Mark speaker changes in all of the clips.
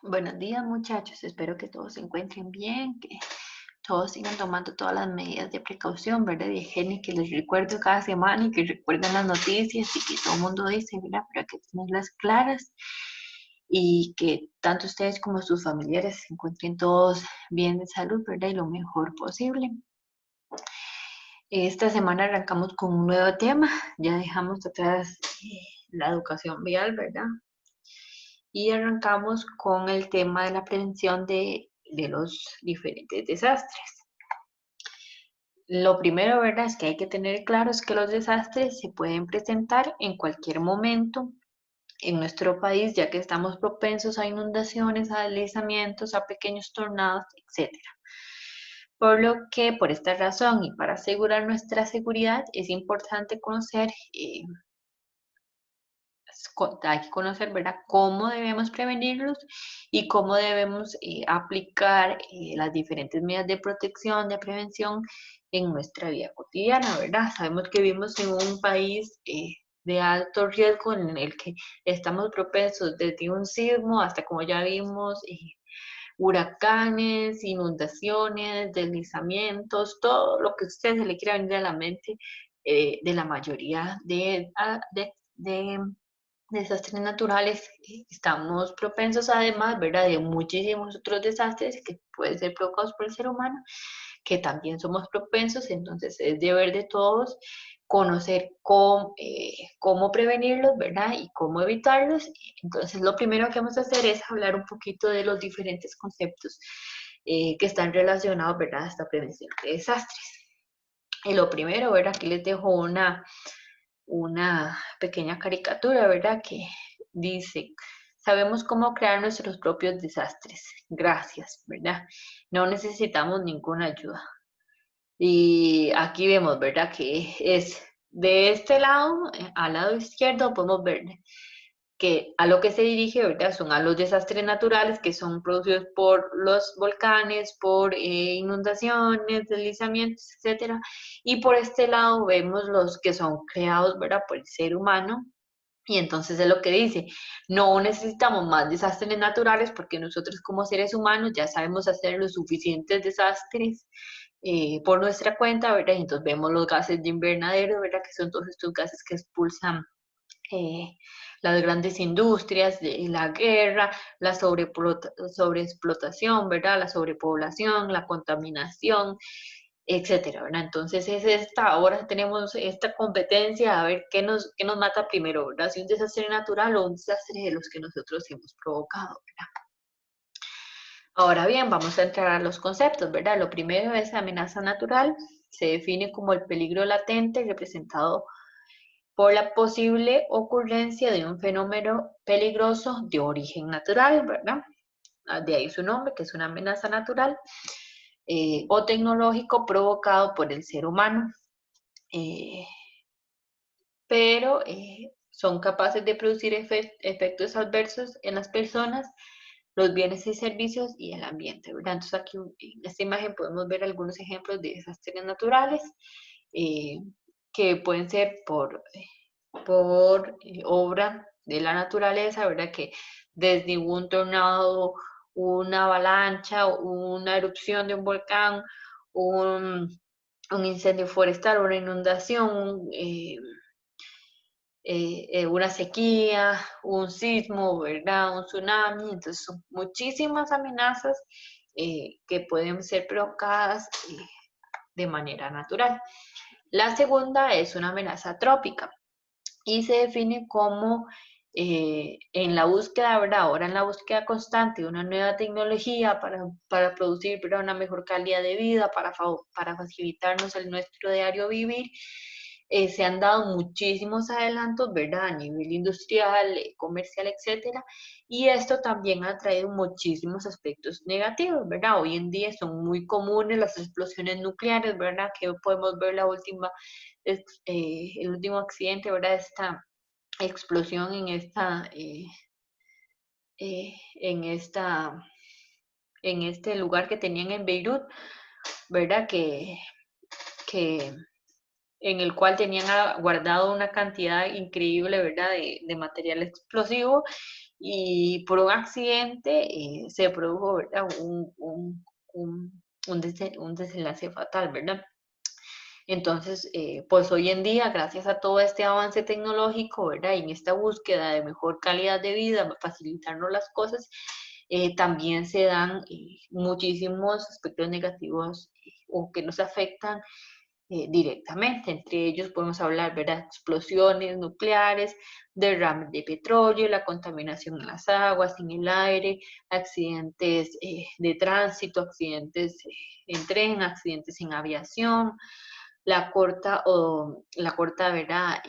Speaker 1: Buenos días, muchachos. Espero que todos se encuentren bien, que todos sigan tomando todas las medidas de precaución, ¿verdad? De higiene que les recuerdo cada semana y que recuerden las noticias y que todo el mundo dice, ¿verdad? Para que tenerlas claras y que tanto ustedes como sus familiares se encuentren todos bien de salud, ¿verdad? Y lo mejor posible. Esta semana arrancamos con un nuevo tema. Ya dejamos atrás la educación vial, ¿verdad? Y arrancamos con el tema de la prevención de los diferentes desastres. Lo primero, ¿verdad?, es que hay que tener claro es que los desastres se pueden presentar en cualquier momento en nuestro país, ya que estamos propensos a inundaciones, a deslizamientos, a pequeños tornados, etcétera. Por lo que, por esta razón y para asegurar nuestra seguridad, es importante conocer hay que conocer, ¿verdad?, cómo debemos prevenirlos y cómo debemos aplicar las diferentes medidas de protección, de prevención en nuestra vida cotidiana, ¿verdad? Sabemos que vivimos en un país de alto riesgo en el que estamos propensos desde un sismo hasta, como ya vimos, huracanes, inundaciones, deslizamientos, todo lo que a usted se le quiera venir a la mente de la mayoría de desastres naturales. Estamos propensos además, ¿verdad?, de muchísimos otros desastres que pueden ser provocados por el ser humano, que también somos propensos. Entonces es deber de todos conocer cómo prevenirlos, ¿verdad?, y cómo evitarlos. Entonces lo primero que vamos a hacer es hablar un poquito de los diferentes conceptos que están relacionados, ¿verdad?, a esta prevención de desastres. Y lo primero, ¿verdad?, aquí les dejo una pequeña caricatura, ¿verdad?, que dice: sabemos cómo crear nuestros propios desastres. Gracias, ¿verdad? No necesitamos ninguna ayuda. Y aquí vemos, ¿verdad?, que es de este lado, al lado izquierdo, podemos ver que a lo que se dirige, ¿verdad?, son a los desastres naturales que son producidos por los volcanes, por inundaciones, deslizamientos, etcétera. Y por este lado vemos los que son creados, ¿verdad?, por el ser humano. Y entonces es lo que dice: no necesitamos más desastres naturales porque nosotros como seres humanos ya sabemos hacer los suficientes desastres por nuestra cuenta, ¿verdad? Y entonces vemos los gases de invernadero, ¿verdad?, que son todos estos gases que expulsan eh, las grandes industrias, la guerra, la sobreexplotación, ¿verdad?, la sobrepoblación, la contaminación, etcétera, ¿verdad? Entonces es esta, ahora tenemos esta competencia a ver qué nos mata primero, ¿verdad? Si un desastre natural o un desastre de los que nosotros hemos provocado, ¿verdad? Ahora bien, vamos a entrar a los conceptos, ¿verdad? Lo primero es amenaza natural. Se define como el peligro latente representado por la posible ocurrencia de un fenómeno peligroso de origen natural, ¿verdad? De ahí su nombre, que es una amenaza natural o tecnológico provocado por el ser humano, eh, pero son capaces de producir efectos adversos en las personas, los bienes y servicios y el ambiente, ¿verdad? Entonces aquí en esta imagen podemos ver algunos ejemplos de desastres naturales eh, que pueden ser por obra de la naturaleza, ¿verdad? Que desde un tornado, una avalancha, una erupción de un volcán, un, un incendio forestal, una inundación, una sequía, un sismo, ¿verdad?, un tsunami. Entonces son muchísimas amenazas que pueden ser provocadas de manera natural. La segunda es una amenaza trópica y se define como en la búsqueda, ¿verdad?, ahora en la búsqueda constante de una nueva tecnología para producir, ¿verdad?, una mejor calidad de vida, para facilitarnos el nuestro diario vivir. Se han dado muchísimos adelantos, ¿verdad?, a nivel industrial, comercial, etcétera, y esto también ha traído muchísimos aspectos negativos, ¿verdad? Hoy en día son muy comunes las explosiones nucleares, ¿verdad?, que podemos ver el último accidente, ¿verdad?, esta explosión en esta, en este lugar que tenían en Beirut, ¿verdad?, que en el cual tenían guardado una cantidad increíble, ¿verdad?, de material explosivo, y por un accidente se produjo, ¿verdad? Un desenlace fatal, ¿verdad? Entonces, pues hoy en día, gracias a todo este avance tecnológico, ¿verdad? Y en esta búsqueda de mejor calidad de vida, facilitarnos las cosas, también se dan muchísimos aspectos negativos o que nos afectan directamente. Entre ellos podemos hablar, ¿verdad? Explosiones nucleares, derrames de petróleo, la contaminación en las aguas, en el aire, accidentes de tránsito, accidentes en tren, accidentes en aviación, la corta, ¿verdad?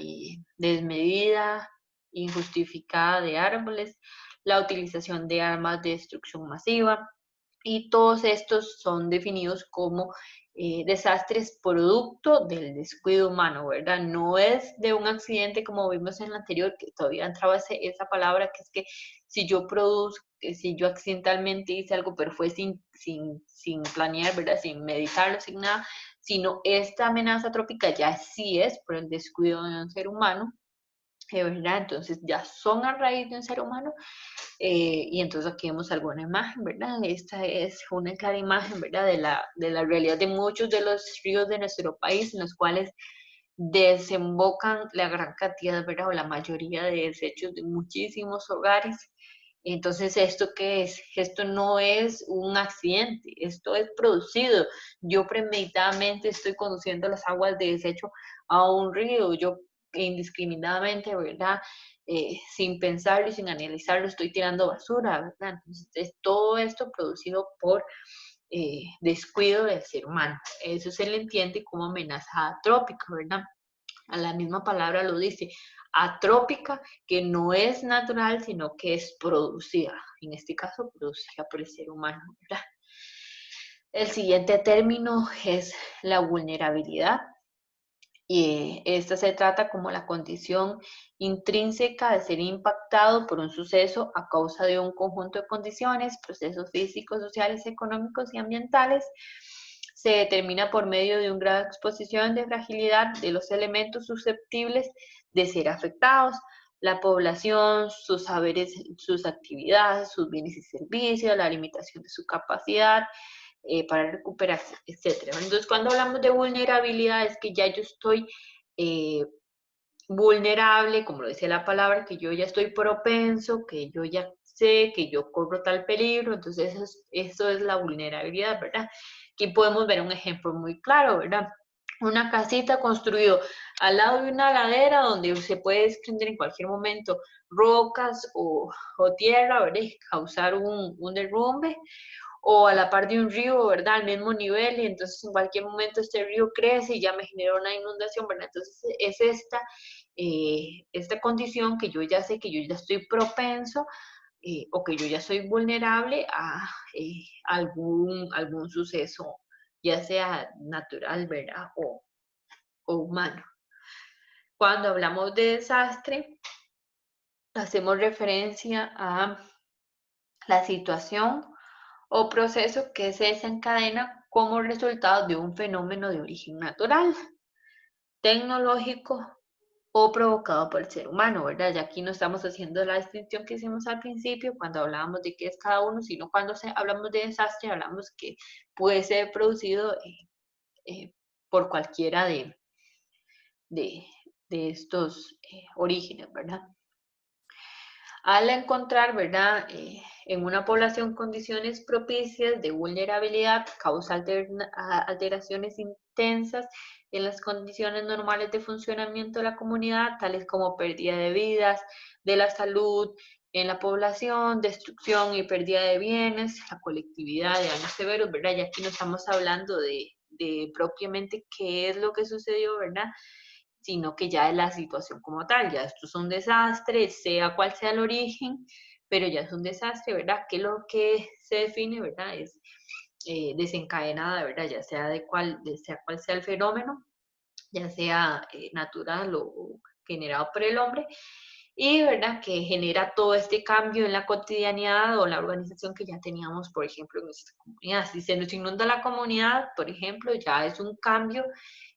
Speaker 1: Desmedida, injustificada de árboles, la utilización de armas de destrucción masiva, y todos estos son definidos como desastres producto del descuido humano, ¿verdad? No es de un accidente como vimos en el anterior, que todavía entraba esa palabra, que es que si yo produzco, que si yo accidentalmente hice algo, pero fue sin planear, ¿verdad? Sin meditarlo, sin nada, sino esta amenaza trópica ya sí es por el descuido de un ser humano, ¿verdad? Entonces ya son a raíz de un ser humano, y entonces aquí vemos alguna imagen, ¿verdad? Esta es una clara imagen, ¿verdad? De la realidad de muchos de los ríos de nuestro país, en los cuales desembocan la gran cantidad, ¿verdad? O la mayoría de desechos de muchísimos hogares. Entonces, ¿esto qué es? Esto no es un accidente, esto es producido. Yo premeditadamente estoy conduciendo las aguas de desecho a un río, yo indiscriminadamente, ¿verdad? Sin pensarlo y sin analizarlo, estoy tirando basura, ¿verdad? Entonces, es todo esto producido por descuido del ser humano. Eso se le entiende como amenaza trópica, ¿verdad? A la misma palabra lo dice, atrópica, que no es natural, sino que es producida, en este caso producida por el ser humano, ¿verdad? El siguiente término es la vulnerabilidad, y esta se trata como la condición intrínseca de ser impactado por un suceso a causa de un conjunto de condiciones, procesos físicos, sociales, económicos y ambientales. Se determina por medio de un grado de exposición de fragilidad de los elementos susceptibles de ser afectados: la población, sus saberes, sus actividades, sus bienes y servicios, la limitación de su capacidad para recuperarse, etcétera. Entonces, cuando hablamos de vulnerabilidad, es que ya yo estoy eh, vulnerable, como lo dice la palabra, que yo ya estoy propenso, que yo ya sé que yo corro tal peligro. Entonces, eso es la vulnerabilidad, ¿verdad? Aquí podemos ver un ejemplo muy claro, ¿verdad? Una casita construida al lado de una ladera donde se puede desprender en cualquier momento rocas o tierra, ¿verdad? Y causar un derrumbe, o a la par de un río, ¿verdad? Al mismo nivel, y entonces en cualquier momento este río crece y ya me genera una inundación, ¿verdad? Entonces es esta condición que yo ya sé que yo ya estoy propenso, o que yo ya soy vulnerable a algún suceso, ya sea natural, ¿verdad? O humano. Cuando hablamos de desastre, hacemos referencia a la situación o proceso que se desencadena como resultado de un fenómeno de origen natural, tecnológico o provocado por el ser humano, ¿verdad? Ya aquí no estamos haciendo la distinción que hicimos al principio cuando hablábamos de qué es cada uno, sino cuando hablamos de desastre, hablamos que puede ser producido por cualquiera de, de estos orígenes, ¿verdad? Al encontrar, ¿verdad? En una población condiciones propicias de vulnerabilidad, causa alteraciones intensas en las condiciones normales de funcionamiento de la comunidad, tales como pérdida de vidas, de la salud en la población, destrucción y pérdida de bienes, la colectividad de daños severos, ¿verdad? Y aquí no estamos hablando de propiamente qué es lo que sucedió, ¿verdad? Sino que ya es la situación como tal, ya esto es un desastre, sea cual sea el origen, pero ya es un desastre, ¿verdad? Que lo que se define, ¿verdad? Es desencadenada, ¿verdad? Ya sea sea cual sea el fenómeno, ya sea natural o generado por el hombre, y verdad que genera todo este cambio en la cotidianidad o la organización que ya teníamos, por ejemplo, en nuestra comunidad. Si se nos inunda la comunidad, por ejemplo, ya es un cambio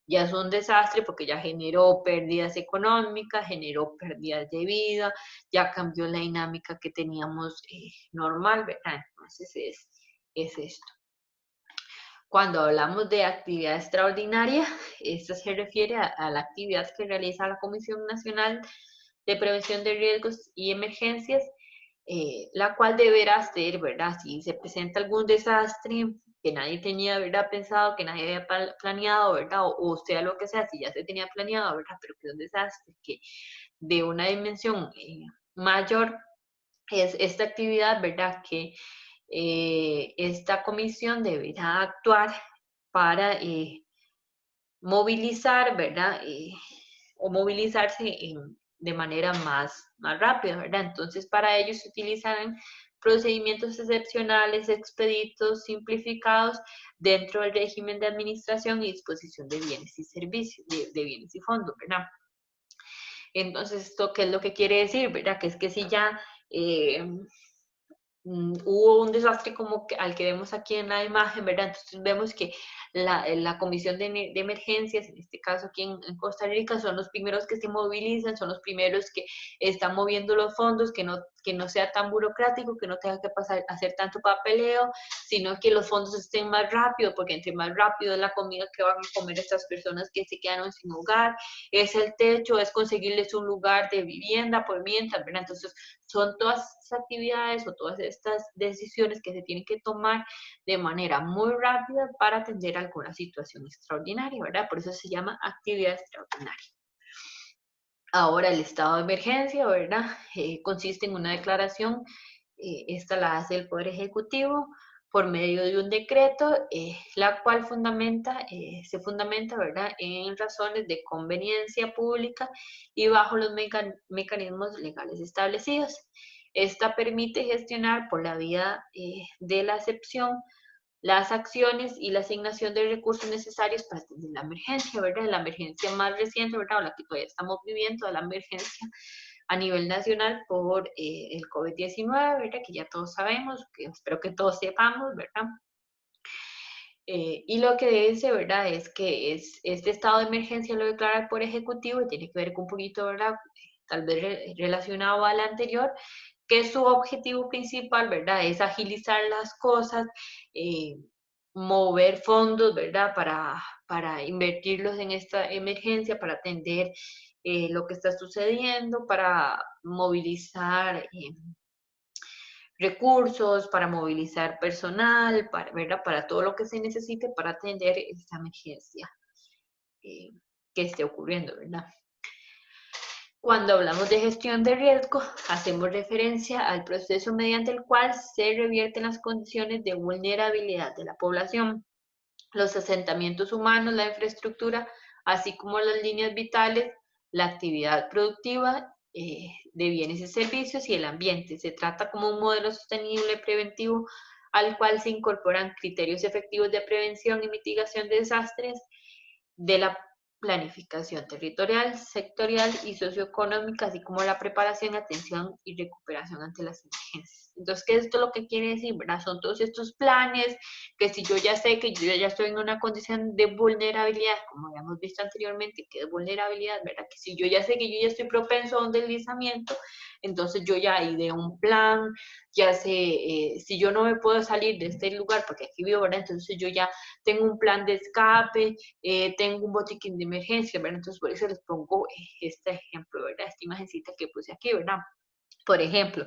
Speaker 1: ya es un desastre porque ya generó pérdidas económicas, generó pérdidas de vida, ya cambió la dinámica que teníamos normal, ¿verdad? Entonces es esto. Cuando hablamos de actividad extraordinaria, esto se refiere a la actividad que realiza la Comisión Nacional de Prevención de Riesgos y Emergencias, la cual deberá ser, ¿verdad? Si se presenta algún desastre que nadie tenía, ¿verdad? Pensado, que nadie había planeado, ¿verdad? O sea lo que sea, si ya se tenía planeado, ¿verdad? Pero que es un desastre que de una dimensión mayor es esta actividad, ¿verdad? Que esta comisión deberá actuar para movilizar, ¿verdad? O movilizarse de manera más rápida, ¿verdad? Entonces, para ello se utilizarán procedimientos excepcionales, expeditos, simplificados dentro del régimen de administración y disposición de bienes y servicios, de bienes y fondos, ¿verdad? Entonces, ¿esto qué es lo que quiere decir, verdad? Que es que si ya hubo un desastre como que, al que vemos aquí en la imagen, ¿verdad? Entonces vemos que la Comisión de Emergencias, en este caso aquí en Costa Rica, son los primeros que se movilizan, son los primeros que están moviendo los fondos, que no sea tan burocrático, que no tenga que pasar a hacer tanto papeleo, sino que los fondos estén más rápido, porque entre más rápido es la comida que van a comer estas personas que se quedaron sin hogar, es el techo, es conseguirles un lugar de vivienda por mientras, ¿verdad? Entonces, son todas estas actividades o todas estas decisiones que se tienen que tomar de manera muy rápida para atender alguna situación extraordinaria, ¿verdad? Por eso se llama actividad extraordinaria. Ahora, el estado de emergencia, ¿verdad? Consiste en una declaración, esta la hace el Poder Ejecutivo por medio de un decreto, la cual se fundamenta, ¿verdad?, en razones de conveniencia pública y bajo los mecanismos legales establecidos. Esta permite gestionar por la vía de la excepción las acciones y la asignación de recursos necesarios para atender la emergencia, ¿verdad? La emergencia más reciente, ¿verdad? O la que todavía estamos viviendo, la emergencia a nivel nacional por el COVID-19, ¿verdad? Que ya todos sabemos, que espero que todos sepamos, ¿verdad? Y lo que dice, ¿verdad? Es que este estado de emergencia lo declara por ejecutivo y tiene que ver con un poquito, ¿verdad? Tal vez relacionado al anterior, que su objetivo principal, ¿verdad? Es agilizar las cosas, eh, mover fondos, ¿verdad? Para invertirlos en esta emergencia, para atender lo que está sucediendo, para movilizar recursos, para movilizar personal, ¿verdad? Para todo lo que se necesite para atender esta emergencia eh, que esté ocurriendo, ¿verdad? Cuando hablamos de gestión de riesgo, hacemos referencia al proceso mediante el cual se revierten las condiciones de vulnerabilidad de la población, los asentamientos humanos, la infraestructura, así como las líneas vitales, la actividad productiva de bienes y servicios y el ambiente. Se trata como un modelo sostenible preventivo al cual se incorporan criterios efectivos de prevención y mitigación de desastres de la planificación territorial, sectorial y socioeconómica, así como la preparación, atención y recuperación ante las emergencias. Entonces, ¿qué es esto lo que quiere decir? ¿Verdad? Son todos estos planes que si yo ya sé que yo ya estoy en una condición de vulnerabilidad, como habíamos visto anteriormente, que es vulnerabilidad, ¿verdad? Que si yo ya sé que yo ya estoy propenso a un deslizamiento, entonces yo ya ideé un plan, ya sé, si yo no me puedo salir de este lugar, porque aquí vivo, ¿verdad? Entonces yo ya tengo un plan de escape, tengo un botiquín de emergencia, ¿verdad? Entonces, por eso les pongo este ejemplo, ¿verdad? Esta imagencita que puse aquí, ¿verdad? Por ejemplo,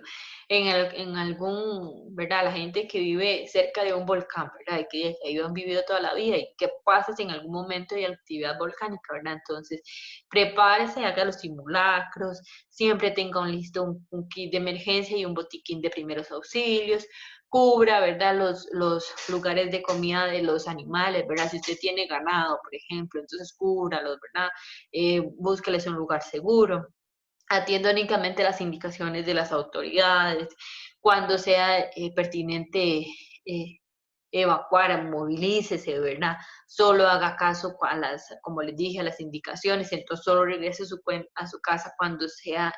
Speaker 1: en algún, ¿verdad? La gente que vive cerca de un volcán, ¿verdad? Y que ahí han vivido toda la vida. ¿Y qué pasa si en algún momento hay actividad volcánica, ¿verdad? Entonces, prepárese, haga los simulacros, siempre tenga un kit de emergencia y un botiquín de primeros auxilios, cubra, ¿verdad? Los lugares de comida de los animales, ¿verdad? Si usted tiene ganado, por ejemplo, entonces cúbralos, ¿verdad? Búsqueles un lugar seguro, atienda únicamente las indicaciones de las autoridades, cuando sea pertinente eh, evacuar, movilícese, ¿verdad? Solo haga caso a como les dije, a las indicaciones, entonces solo regrese a su casa cuando sea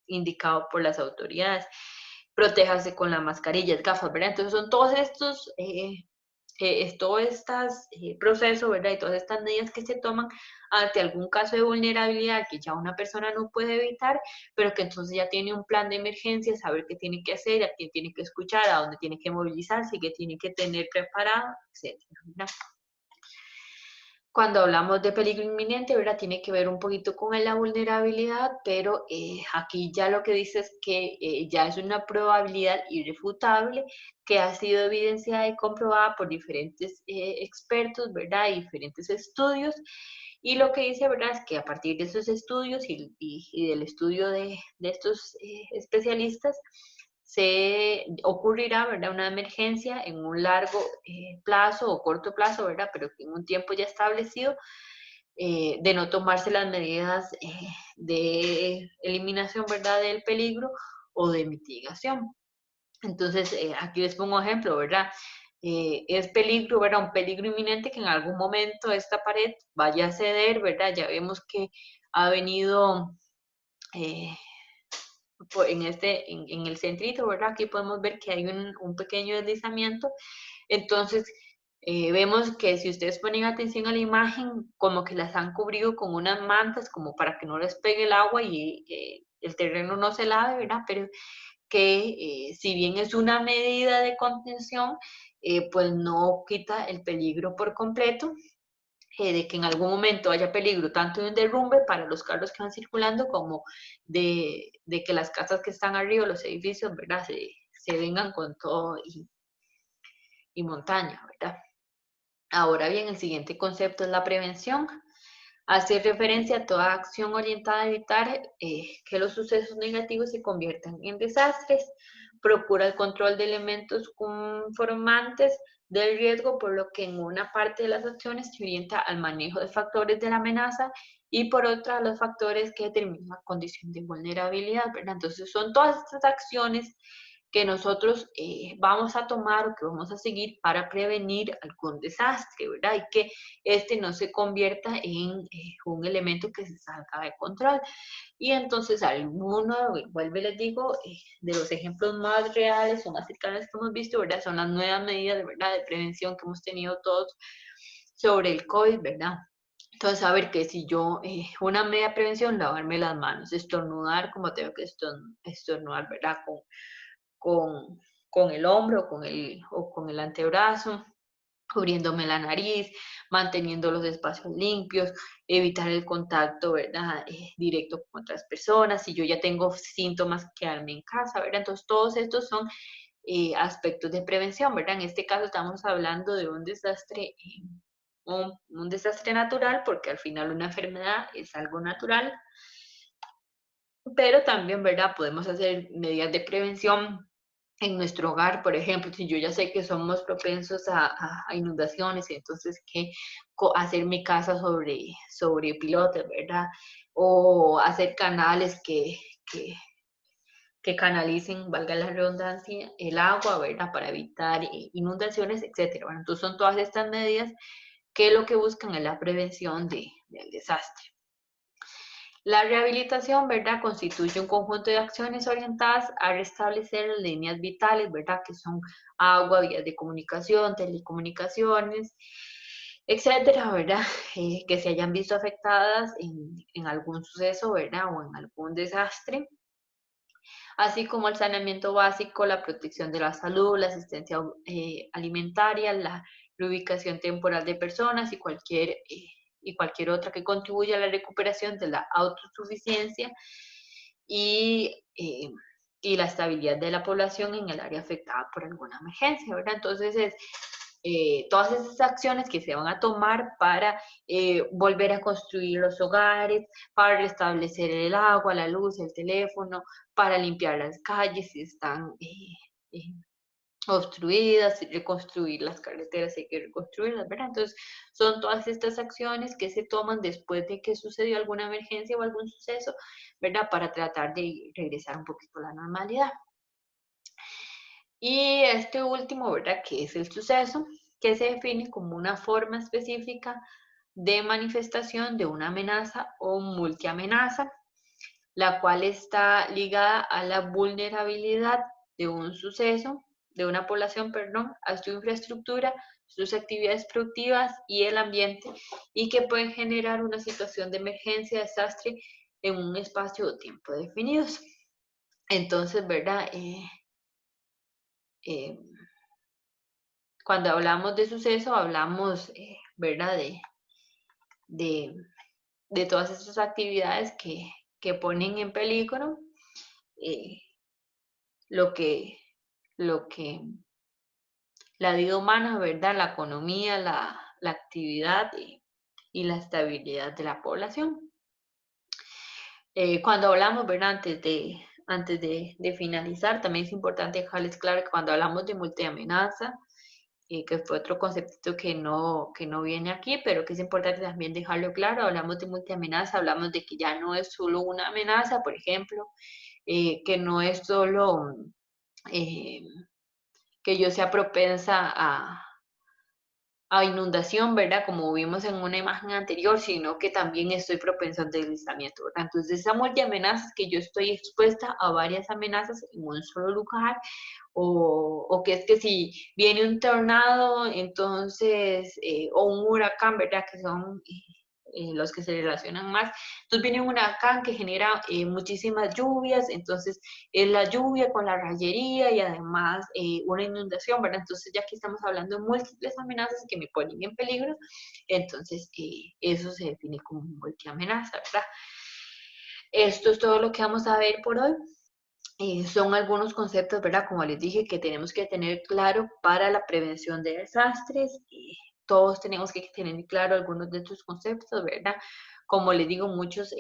Speaker 1: indicado por las autoridades. Protéjase con las mascarillas, gafas, ¿verdad? Entonces son todos estos es todo este proceso, ¿verdad? Y todas estas medidas que se toman ante algún caso de vulnerabilidad que ya una persona no puede evitar, pero que entonces ya tiene un plan de emergencia, saber qué tiene que hacer, a quién tiene que escuchar, a dónde tiene que movilizarse, qué tiene que tener preparado, etcétera, ¿verdad? Cuando hablamos de peligro inminente, ¿verdad? Tiene que ver un poquito con la vulnerabilidad, pero aquí ya lo que dice es que ya es una probabilidad irrefutable que ha sido evidenciada y comprobada por diferentes expertos, ¿verdad? Y diferentes estudios. Y lo que dice, ¿verdad? Es que a partir de esos estudios y del estudio de estos especialistas, se ocurrirá, ¿verdad? Una emergencia en un largo plazo o corto plazo, ¿verdad? Pero en un tiempo ya establecido, de no tomarse las medidas de eliminación, ¿verdad? Del peligro o de mitigación. Entonces, aquí les pongo un ejemplo, ¿verdad? Es peligro, ¿verdad? Un peligro inminente que en algún momento esta pared vaya a ceder, ¿verdad? Ya vemos que ha venido eh, en el centrito, ¿verdad? Aquí podemos ver que hay un pequeño deslizamiento. Entonces, vemos que si ustedes ponen atención a la imagen, como que las han cubrido con unas mantas, como para que no les pegue el agua y el terreno no se lave, ¿verdad? Pero que si bien es una medida de contención, pues no quita el peligro por completo, de que en algún momento haya peligro tanto de un derrumbe para los carros que van circulando como de que las casas que están arriba, los edificios, ¿verdad? Se vengan con todo y montaña, ¿verdad? Ahora bien, el siguiente concepto es la prevención. Hace referencia a toda acción orientada a evitar que los sucesos negativos se conviertan en desastres. Procura el control de elementos conformantes del riesgo, por lo que en una parte de las acciones se orienta al manejo de factores de la amenaza y por otra a los factores que determinan la condición de vulnerabilidad, ¿verdad? Entonces son todas estas acciones que nosotros vamos a tomar o que vamos a seguir para prevenir algún desastre, ¿verdad? Y que este no se convierta en un elemento que se salga de control. Y entonces alguno, vuelvo y les digo, de los ejemplos más reales o más cercanos que hemos visto, ¿verdad? Son las nuevas medidas, ¿verdad? De prevención que hemos tenido todos sobre el COVID, ¿verdad? Entonces, saber que si yo, una medida de prevención, lavarme las manos, estornudar como tengo que estornudar, ¿verdad? Con, con el hombro o con el antebrazo, cubriéndome la nariz, manteniendo los espacios limpios, evitar el contacto, ¿verdad? Directo con otras personas. Si yo ya tengo síntomas, quedarme en casa, ¿verdad? Entonces, todos estos son aspectos de prevención, ¿verdad? En este caso estamos hablando de un desastre, un desastre natural, porque al final una enfermedad es algo natural, pero también, ¿verdad? Podemos hacer medidas de prevención en nuestro hogar, por ejemplo, si yo ya sé que somos propensos a inundaciones, entonces, ¿qué hacer mi casa sobre pilotes, ¿verdad? O hacer canales que, que canalicen, valga la redundancia, el agua, ¿verdad? Para evitar inundaciones, etcétera. Bueno, entonces son todas estas medidas que lo que buscan es la prevención del desastre. La rehabilitación, ¿verdad? Constituye un conjunto de acciones orientadas a restablecer las líneas vitales, ¿verdad? Que son agua, vías de comunicación, telecomunicaciones, etcétera, ¿verdad? Que se hayan visto afectadas en algún suceso, ¿verdad? O en algún desastre, así como el saneamiento básico, la protección de la salud, la asistencia alimentaria, la reubicación temporal de personas y cualquier otra que contribuya a la recuperación de la autosuficiencia y, eh, y la estabilidad de la población en el área afectada por alguna emergencia, ¿verdad? Entonces es todas esas acciones que se van a tomar para volver a construir los hogares, para restablecer el agua, la luz, el teléfono, para limpiar las calles si están eh, obstruidas, reconstruir las carreteras, hay que reconstruirlas, ¿verdad? Entonces, son todas estas acciones que se toman después de que sucedió alguna emergencia o algún suceso, ¿verdad? Para tratar de regresar un poquito a la normalidad. Y este último, ¿verdad? Que es el suceso, que se define como una forma específica de manifestación de una amenaza o multiamenaza, la cual está ligada a la vulnerabilidad de un suceso de una población, perdón, a su infraestructura, sus actividades productivas y el ambiente, y que pueden generar una situación de emergencia, desastre en un espacio o tiempo definidos. Entonces, ¿verdad? Eh, Cuando hablamos de suceso, hablamos, ¿verdad? De, de todas estas actividades que ponen en peligro eh, lo que, lo que la vida humana, ¿verdad? La economía, la actividad y la estabilidad de la población. Cuando hablamos, ¿verdad? Antes de finalizar, también es importante dejarles claro que cuando hablamos de multiamenaza, que fue otro concepto que no viene aquí, pero que es importante también dejarlo claro, hablamos de multiamenaza, hablamos de que ya no es solo una amenaza, por ejemplo, que no es solo eh, que yo sea propensa a inundación, ¿verdad? Como vimos en una imagen anterior, sino que también estoy propensa al deslizamiento, ¿verdad? Entonces, esa multiamenaza es que yo estoy expuesta a varias amenazas en un solo lugar, o que es que si viene un tornado, entonces, o un huracán, ¿verdad? Que son los que se relacionan más. Entonces viene un huracán que genera muchísimas lluvias, entonces es la lluvia con la rayería y además una inundación, ¿verdad? Entonces ya aquí estamos hablando de múltiples amenazas que me ponen en peligro, entonces eso se define como multiamenaza, ¿verdad? Esto es todo lo que vamos a ver por hoy. Son algunos conceptos, ¿verdad? Como les dije, que tenemos que tener claro para la prevención de desastres. Todos tenemos que tener claro algunos de estos conceptos, ¿verdad? Como les digo, muchos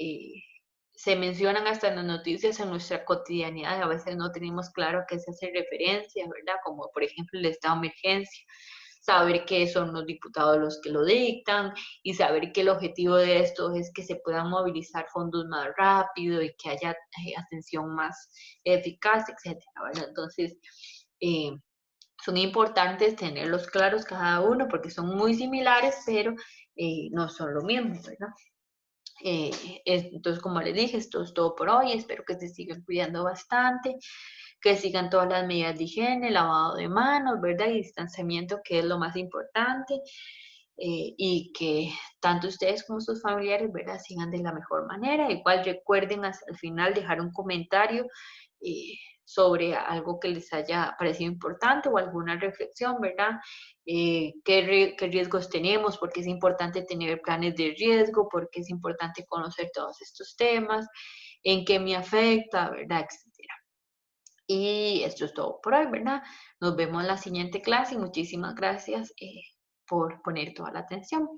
Speaker 1: se mencionan hasta en las noticias en nuestra cotidianidad. A veces no tenemos claro a qué se hace referencia, ¿verdad? Como por ejemplo el estado de emergencia, saber que son los diputados los que lo dictan y saber que el objetivo de esto es que se puedan movilizar fondos más rápido y que haya atención más eficaz, etcétera, ¿verdad? Entonces, eh, son importantes tenerlos claros cada uno porque son muy similares, pero no son lo mismo, ¿verdad? Entonces, como les dije, esto es todo por hoy. Espero que se sigan cuidando bastante, que sigan todas las medidas de higiene, lavado de manos, ¿verdad? Y distanciamiento, que es lo más importante. Y que tanto ustedes como sus familiares, ¿verdad? Sigan de la mejor manera. Igual recuerden al final dejar un comentario sobre algo que les haya parecido importante o alguna reflexión, ¿verdad? Qué riesgos tenemos, por qué es importante tener planes de riesgo, por qué es importante conocer todos estos temas, en qué me afecta, ¿verdad? Etcétera. Y esto es todo por hoy, ¿verdad? Nos vemos en la siguiente clase y muchísimas gracias por poner toda la atención.